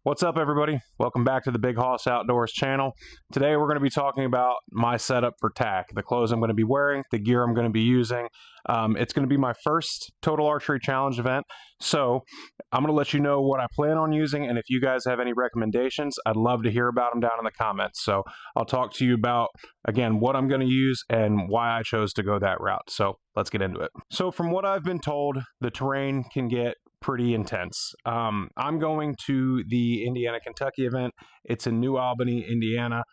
What's up, everybody? Welcome back to the Big Hoss Outdoors channel. Today we're going to be talking about my setup for TAC, the clothes I'm going to be wearing, the gear I'm going to be using. It's going to be my first Total Archery Challenge event, so I'm going to let you know what I plan on using, and if you guys have any recommendations, I'd love to hear about them down in the comments. So I'll talk to you about, again, what I'm going to use and why I chose to go that route. So let's get into it. So from what I've been told, the terrain can get pretty intense. I'm going to the Indiana-Kentucky event. It's in New Albany, Indiana.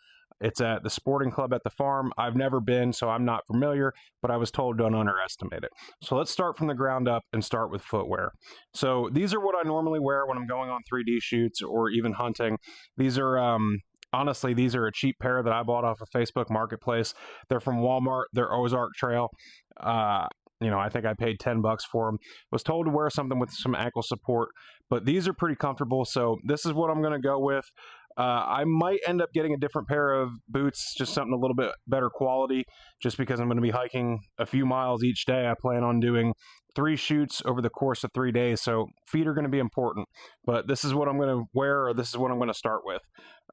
It's at the sporting club at the farm. I've never been, so I'm not familiar, but I was told don't underestimate it. So let's start from the ground up and start with footwear. So these are what I normally wear when I'm going on 3D shoots or even hunting. These are honestly, these are a cheap pair that I bought off of Facebook Marketplace. They're from Walmart. They're Ozark Trail. You know, I think I paid $10 for them. Was told to wear something with some ankle support, but these are pretty comfortable. So this is what I'm going to go with. I might end up getting a different pair of boots, just something a little bit better quality, just because I'm going to be hiking a few miles each day. I plan on doing 3 shoots over the course of 3 days, so feet are going to be important. But this is what I'm going to wear, or this is what I'm going to start with,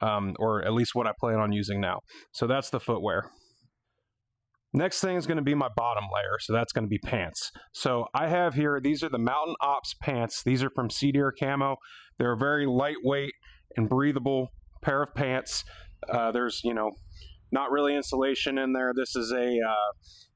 or at least what I plan on using now. So that's the footwear. Next thing is going to be my bottom layer, so that's going to be pants. So I have here, these are the Mountain Ops pants. These are from Sea Deer Camo. They're a very lightweight and breathable pair of pants. There's, you know, not really insulation in there. This is a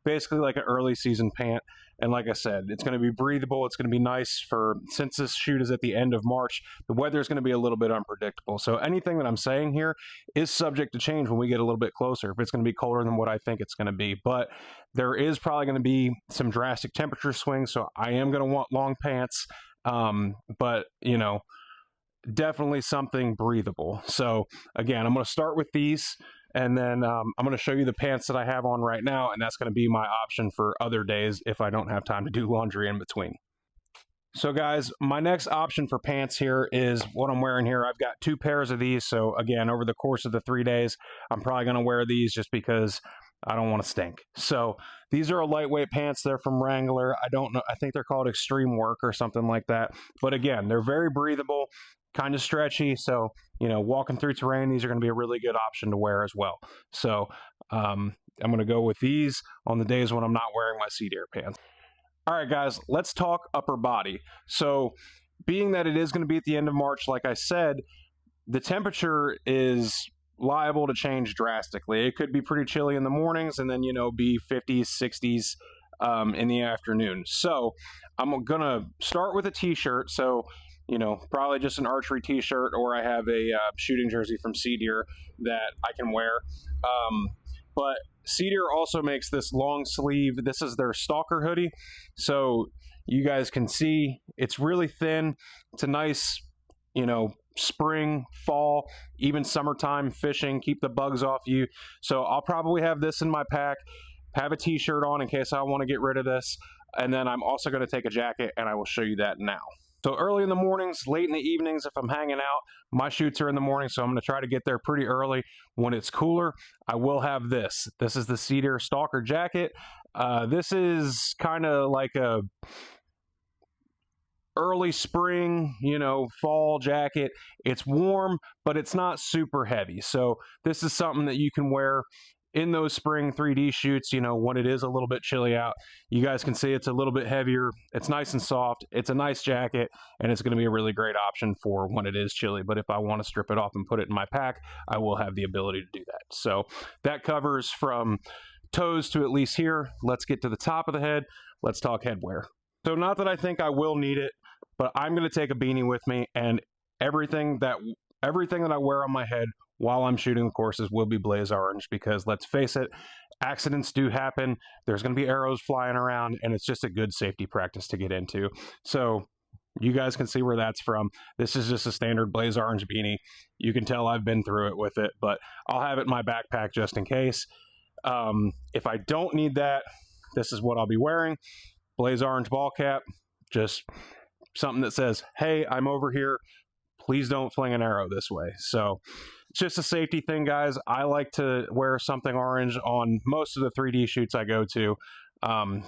basically like an early season pant. And like I said, it's going to be breathable. It's going to be nice for, since this shoot is at the end of March, the weather is going to be a little bit unpredictable. So anything that I'm saying here is subject to change when we get a little bit closer, if it's going to be colder than what I think it's going to be. But there is probably going to be some drastic temperature swings, so I am going to want long pants. But, you know, definitely something breathable. So again, I'm going to start with these. And then I'm going to show you the pants that I have on right now, and that's going to be my option for other days if I don't have time to do laundry in between. So guys, my next option for pants here is what I'm wearing here. I've got 2 pairs of these. So again, over the course of the 3 days, I'm probably going to wear these just because I don't want to stink. So these are a lightweight pants. They're from Wrangler. I don't know. I think they're called Extreme Work or something like that. But again, they're very breathable, kind of stretchy. So, you know, walking through terrain, these are going to be a really good option to wear as well. So I'm going to go with these on the days when I'm not wearing my Sea Deer pants. All right, guys, let's talk upper body. So being that it is going to be at the end of March, like I said, the temperature is liable to change drastically. It could be pretty chilly in the mornings and then, you know, be 50s, 60s in the afternoon. So I'm going to start with a t-shirt. So, you know, probably just an archery t-shirt, or I have a shooting jersey from Sea Deer that I can wear. But Sea Deer also makes this long sleeve. This is their Stalker hoodie. So you guys can see it's really thin. It's a nice, you know, spring, fall, even summertime fishing, keep the bugs off you. So I'll probably have this in my pack, have a t-shirt on in case I want to get rid of this. And then I'm also going to take a jacket, and I will show you that now. So early in the mornings, late in the evenings, if I'm hanging out, my shoots are in the morning, so I'm going to try to get there pretty early. When it's cooler, I will have this. This is the Sea Deer Stalker jacket. This is kind of like a early spring, you know, fall jacket. It's warm, but it's not super heavy. So this is something that you can wear in those spring 3D shoots, you know, when it is a little bit chilly out. You guys can see it's a little bit heavier. It's nice and soft. It's a nice jacket, and it's going to be a really great option for when it is chilly. But if I want to strip it off and put it in my pack, I will have the ability to do that. So that covers from toes to at least here. Let's get to the top of the head. Let's talk headwear. So not that I think I will need it, but I'm going to take a beanie with me, and everything that I wear on my head while I'm shooting the courses will be blaze orange, because let's face it, accidents do happen. There's going to be arrows flying around, and it's just a good safety practice to get into. So you guys can see where that's from. This is just a standard blaze orange beanie. You can tell I've been through it with it, but I'll have it in my backpack just in case. If I don't need that, this is what I'll be wearing. Blaze orange ball cap, just something that says, hey, I'm over here. Please don't fling an arrow this way. So it's just a safety thing, guys. I like to wear something orange on most of the 3D shoots I go to.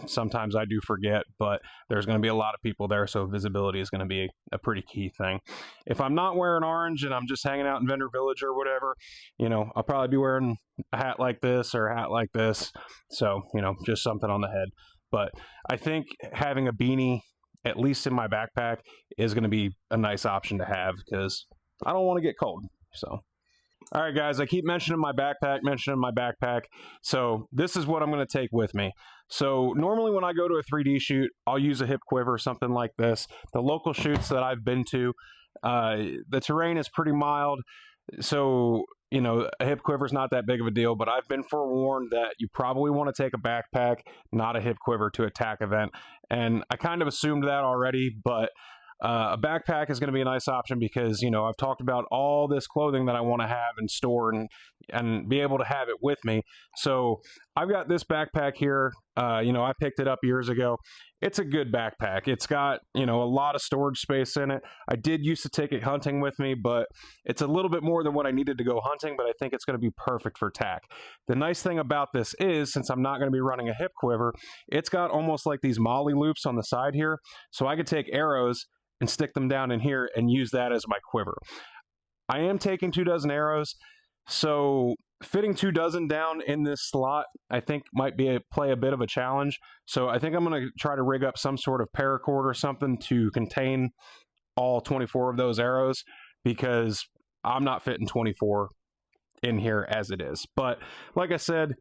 Sometimes I do forget, but there's going to be a lot of people there, so visibility is going to be a pretty key thing. If I'm not wearing orange and I'm just hanging out in Vendor Village or whatever, I'll probably be wearing a hat like this or a hat like this. So, just something on the head. But I think having a beanie, at least in my backpack, is going to be a nice option to have because I don't want to get cold. So, all right, guys, I keep mentioning my backpack. So this is what I'm going to take with me. So normally when I go to a 3D shoot, I'll use a hip quiver, something like this. The local shoots that I've been to, the terrain is pretty mild. So, a hip quiver is not that big of a deal, but I've been forewarned that you probably want to take a backpack, not a hip quiver, to a TAC event. And I kind of assumed that already, but a backpack is going to be a nice option because, I've talked about all this clothing that I want to have and store and be able to have it with me. So I've got this backpack here. I picked it up years ago. It's a good backpack. It's got, a lot of storage space in it. I did used to take it hunting with me, but it's a little bit more than what I needed to go hunting, but I think it's going to be perfect for TAC. The nice thing about this is, since I'm not going to be running a hip quiver, it's got almost like these molly loops on the side here. So I could take arrows and stick them down in here and use that as my quiver. I am taking 24 arrows, so fitting 24 down in this slot, I think might play a bit of a challenge. So I think I'm going to try to rig up some sort of paracord or something to contain all 24 of those arrows because I'm not fitting 24 in here as it is. But like I said,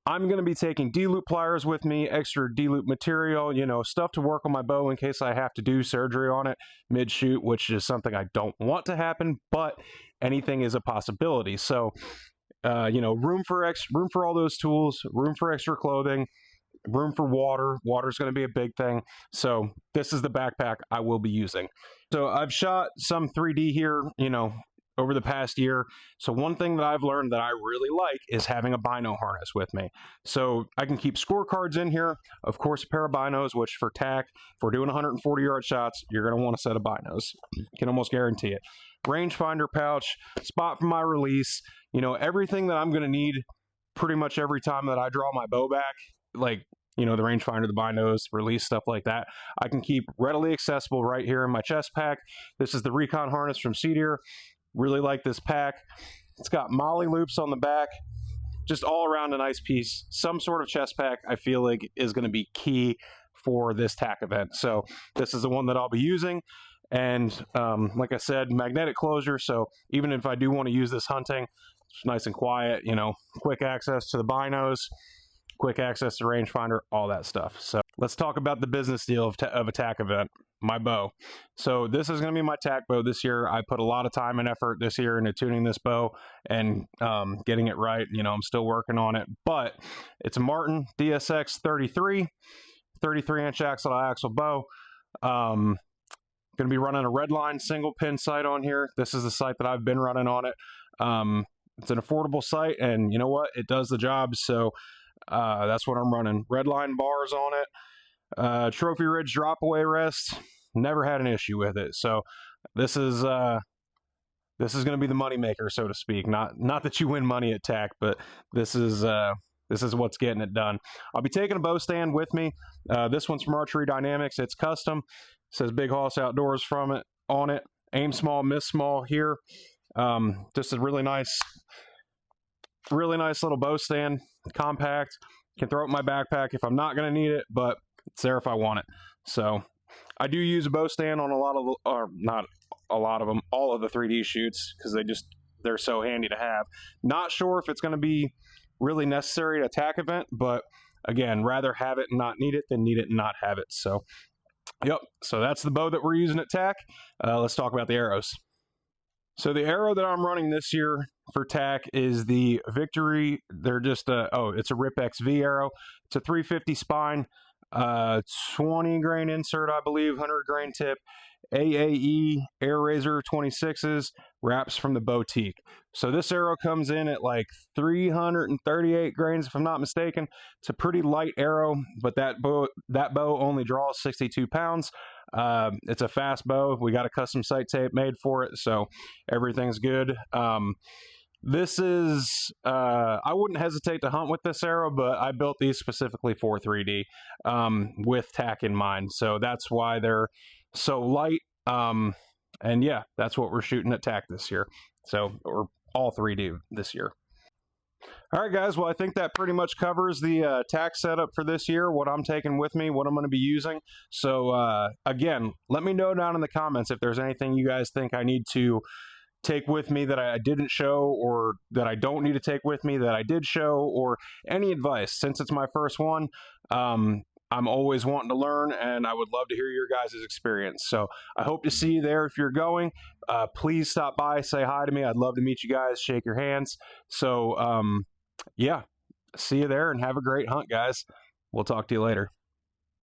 I'm going to be taking D-loop pliers with me, extra D-loop material, stuff to work on my bow in case I have to do surgery on it mid-shoot, which is something I don't want to happen, but anything is a possibility. So, room for all those tools, room for extra clothing, room for water. Water is going to be a big thing. So this is the backpack I will be using. So I've shot some 3D here, over the past year. So one thing that I've learned that I really like is having a bino harness with me. So I can keep scorecards in here, of course a pair of binos, which for TAC, if we're doing 140-yard shots, you're going to want a set of binos. You can almost guarantee it. Rangefinder pouch, spot for my release, everything that I'm going to need pretty much every time that I draw my bow back, like the rangefinder, the binos, release, stuff like that, I can keep readily accessible right here in my chest pack. This is the Recon harness from Seedier. Really like this pack. It's got molly loops on the back. Just all around a nice piece. Some sort of chest pack I feel like is going to be key for this TAC event. So this is the one that I'll be using. And like I said, magnetic closure. So even if I do want to use this hunting, it's nice and quiet, quick access to the binos, quick access to rangefinder, all that stuff. So let's talk about the business deal of a TAC event. My bow. So this is going to be my TAC bow this year. I put a lot of time and effort this year into tuning this bow and getting it right. I'm still working on it, but it's a Martin DSX 33-inch axle bow. Going to be running a Redline single pin sight on here. This is the sight that I've been running on it. It's an affordable sight, and you know what? It does the job. So that's what I'm running. Redline bars on it. Trophy Ridge drop away rest. Never had an issue with it. So this is going to be the money maker, so to speak. Not that you win money at TAC, but this is what's getting it done. I'll be taking a bow stand with me. This one's from Archery Dynamics. It's custom. It says Big Hoss Outdoors on it. Aim small, miss small here. Just a really nice little bow stand. Compact. Can throw it in my backpack if I'm not going to need it, but it's there if I want it. So I do use a bow stand on not a lot of them, all of the 3D shoots, because they're so handy to have. Not sure if it's going to be really necessary at a TAC event, but again, rather have it and not need it than need it and not have it. So yep, so that's the bow that we're using at TAC. Let's talk about the arrows. So the arrow that I'm running this year for TAC is the Victory. They're just it's a Rip XV arrow. It's a 350 spine, 20 grain insert, I believe, 100 grain tip, AAE Air Razor 26s, wraps from the Boutique. So this arrow comes in at like 338 grains, if I'm not mistaken. It's a pretty light arrow, but that bow only draws 62 pounds. It's a fast bow. We got a custom sight tape made for it, so everything's good. This is, I wouldn't hesitate to hunt with this arrow, but I built these specifically for 3D with tack in mind. So that's why they're so light. And yeah, that's what we're shooting at tack this year. So, or all 3D this year. All right, guys. Well, I think that pretty much covers the tack setup for this year, what I'm taking with me, what I'm going to be using. So, again, let me know down in the comments if there's anything you guys think I need to take with me that I didn't show, or that I don't need to take with me that I did show, or any advice. Since it's my first one, I'm always wanting to learn, and I would love to hear your guys' experience. So I hope to see you there if you're going. Please stop by, say hi to me. I'd love to meet you guys, shake your hands. So yeah, see you there, and have a great hunt, guys. We'll talk to you later.